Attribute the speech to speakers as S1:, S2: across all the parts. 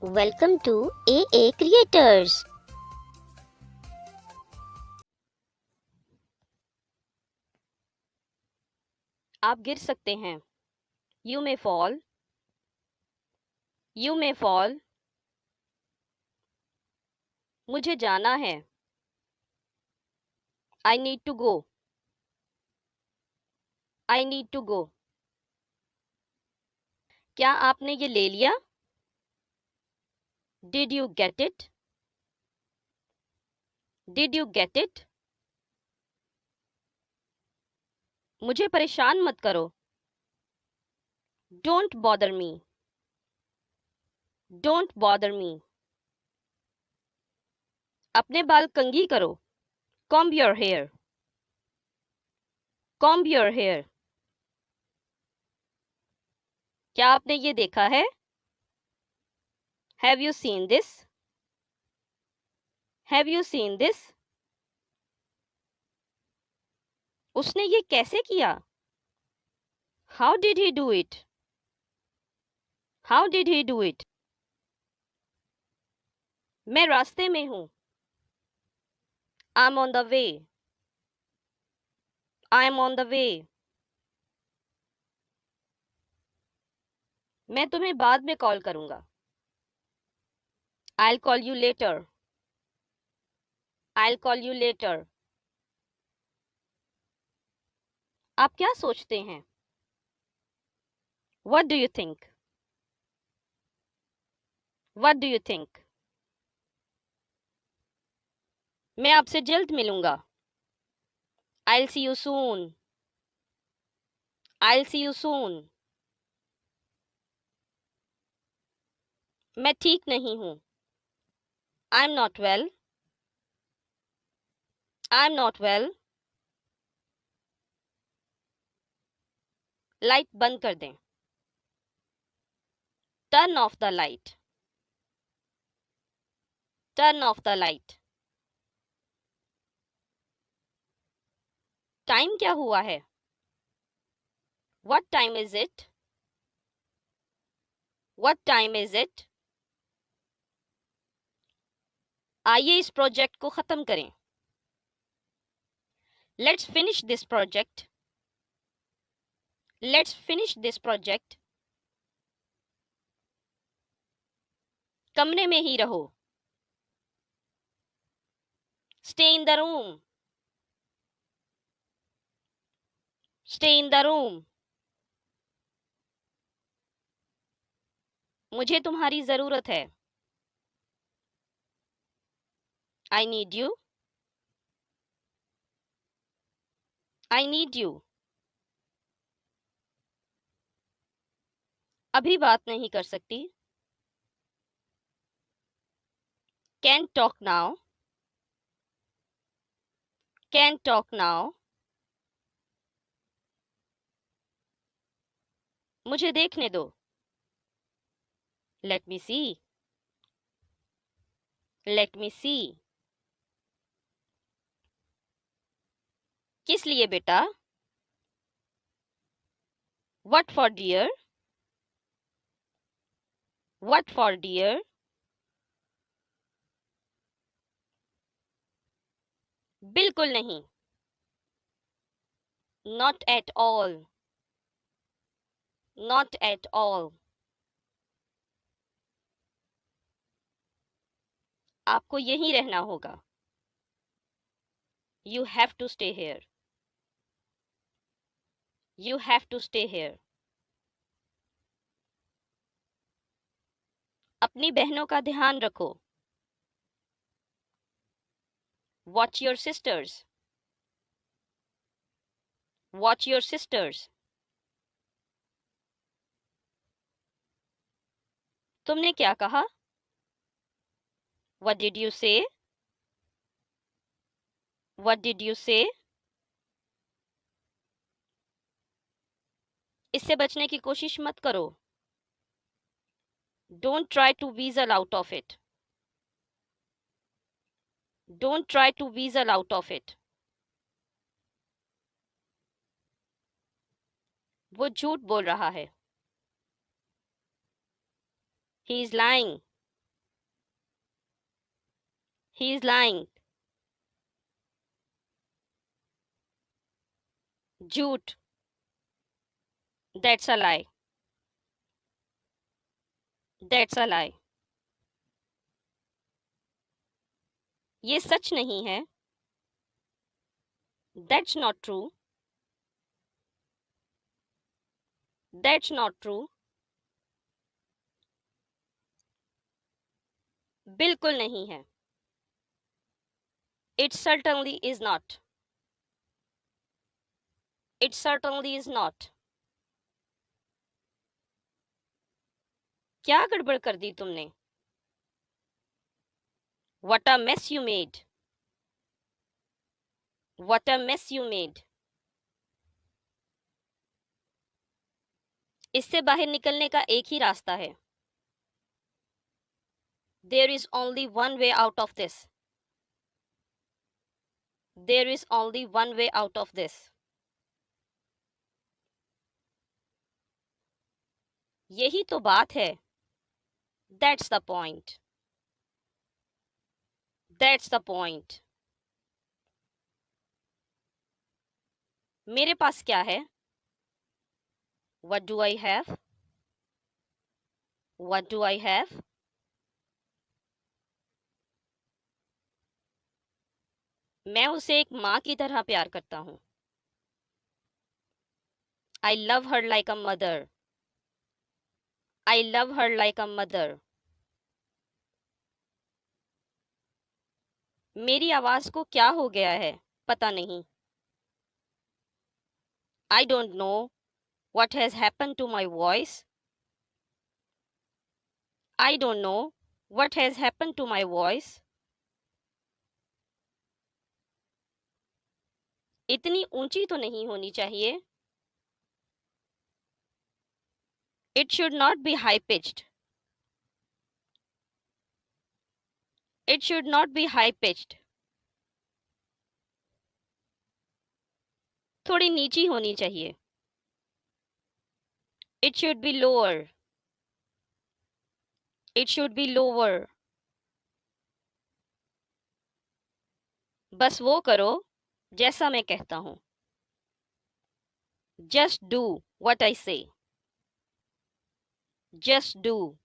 S1: Welcome to AA Creators.
S2: आप गिर सकते हैं। You may fall. You may fall. मुझे जाना है। I need to go. I need to go. क्या आपने ये ले लिया? Did you get it? Did you get it? मुझे परेशान मत करो। Don't bother me. Don't bother me. अपने बाल कंघी करो। Comb your hair. Comb your hair. क्या आपने ये देखा है? Have you seen this? Have you seen this? उसने ये कैसे किया? How did he do it? How did he do it? मैं रास्ते में हूँ। I'm on the way. I'm on the way. मैं तुम्हें बाद में कॉल करूँगा। I'll call you later. I'll call you later. आप क्या सोचते हैं? What do you think? What do you think? मैं आपसे जल्द मिलूँगा। I'll see you soon. I'll see you soon. मैं ठीक नहीं हूँ। I'm not well. I'm not well. Light बंद कर दें। Turn off the light. Turn off the light. Time क्या हुआ है? What time is it? What time is it? आइए इस प्रोजेक्ट को खत्म करें। Let's finish this project. Let's finish this project. कमरे में ही रहो। Stay in the room. Stay in the room. मुझे तुम्हारी जरूरत है। I need you. I need you. अभी बात नहीं कर सकती। Can't talk now. Can't talk now. मुझे देखने दो। Let me see. Let me see. किस लिए बेटा? What for dear? What for dear? बिल्कुल नहीं। Not at all. Not at all. आपको यहीं रहना होगा। You have to stay here. You have to stay here. अपनी बहनों का ध्यान रखो। Watch your sisters. Watch your sisters. तुमने क्या कहा? What did you say? What did you say? इससे बचने की कोशिश मत करो। Don't try to weasel out of it. Don't try to weasel out of it. वो झूठ बोल रहा है। He is lying. He is lying. झूठ. That's a lie. That's a lie. ये सच नहीं है. That's not true. That's not true. बिल्कुल नहीं है. It certainly is not. It certainly is not. क्या गड़बड़ कर दी तुमने? What a mess you made. What a mess you made. इससे बाहर निकलने का एक ही रास्ता है. There is only one way out of this. There is only one way out of this. यही तो बात है. That's the point. That's the point. मेरे पास क्या है? What do I have? What do I have? मैं उसे एक माँ की तरह प्यार करता हूँ. I love her like a mother. I love her like a mother. मेरी आवाज को क्या हो गया है? पता नहीं. I don't know what has happened to my voice. I don't know what has happened to my voice. इतनी ऊंची तो नहीं होनी चाहिए. It should not be high pitched. It should not be high pitched. थोड़ी नीची होनी चाहिए. It should be lower. It should be lower. बस वो करो जैसा मैं कहता हूँ. Just do what I say. Just do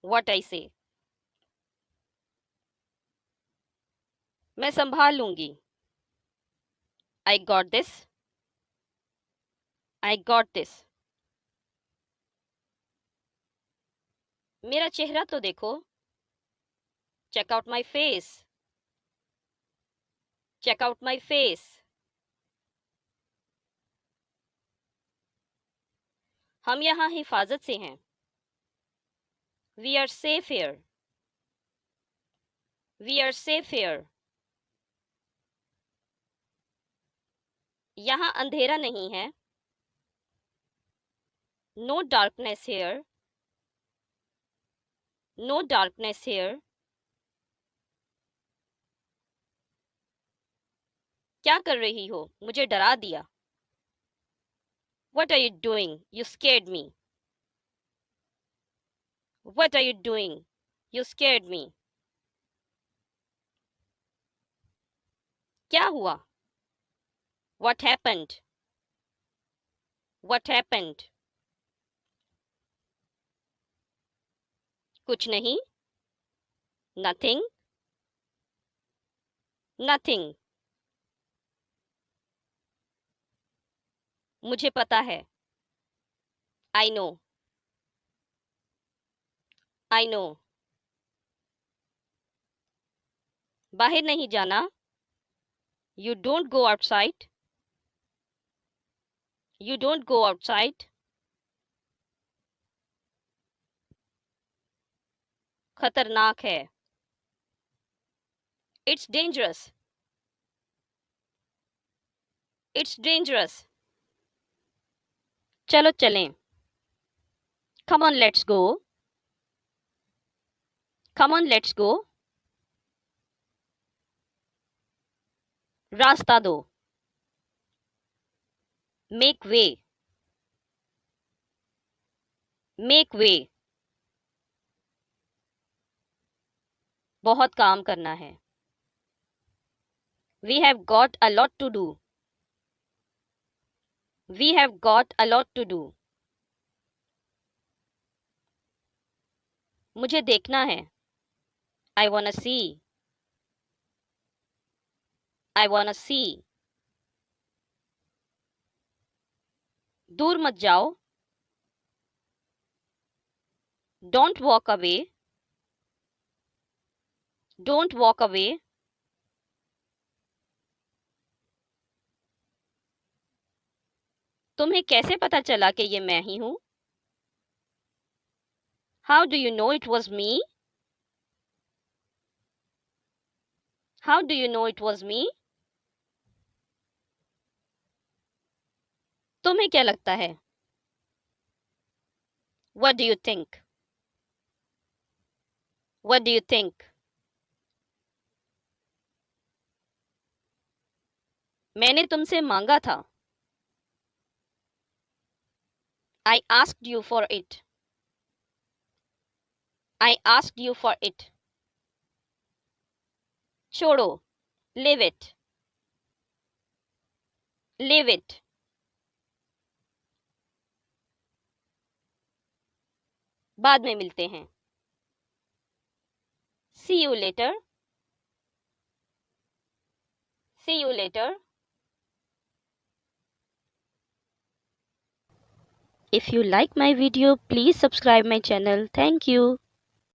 S2: what I say. मैं संभाल लूंगी. I got this. I got this. मेरा चेहरा तो देखो. Check out my face. Check out my face. हम यहाँ हिफाजत से हैं. We are safe here. We are safe here. यहाँ अंधेरा नहीं है. No darkness here. No darkness here. क्या कर रही हो? मुझे डरा दिया. What are you doing? You scared me. What are you doing? You scared me. क्या हुआ? What happened? What happened? कुछ नहीं. Nothing. Nothing. मुझे पता है. I know. I know. बाहर नहीं जाना. You don't go outside. You don't go outside. खतरनाक है. It's dangerous. It's dangerous. चलो चलें. Come on, let's go. Come on, let's go. रास्ता दो. Make way. Make way. बहुत काम करना है. We have got a lot to do. We have got a lot to do. मुझे देखना है. I wanna see. I wanna see. दूर मत जाओ. Don't walk away. Don't walk away. तुम्हें कैसे पता चला कि ये मैं ही हूं? How do you know it was me? How do you know it was me? तुम्हें क्या लगता है? What do you think? What do you think? मैंने तुमसे मांगा था. I asked you for it. I asked you for it. छोड़ो. Leave it. Leave it. बाद में मिलते हैं. See you later. See you later. If you like my video, please subscribe my channel. Thank you.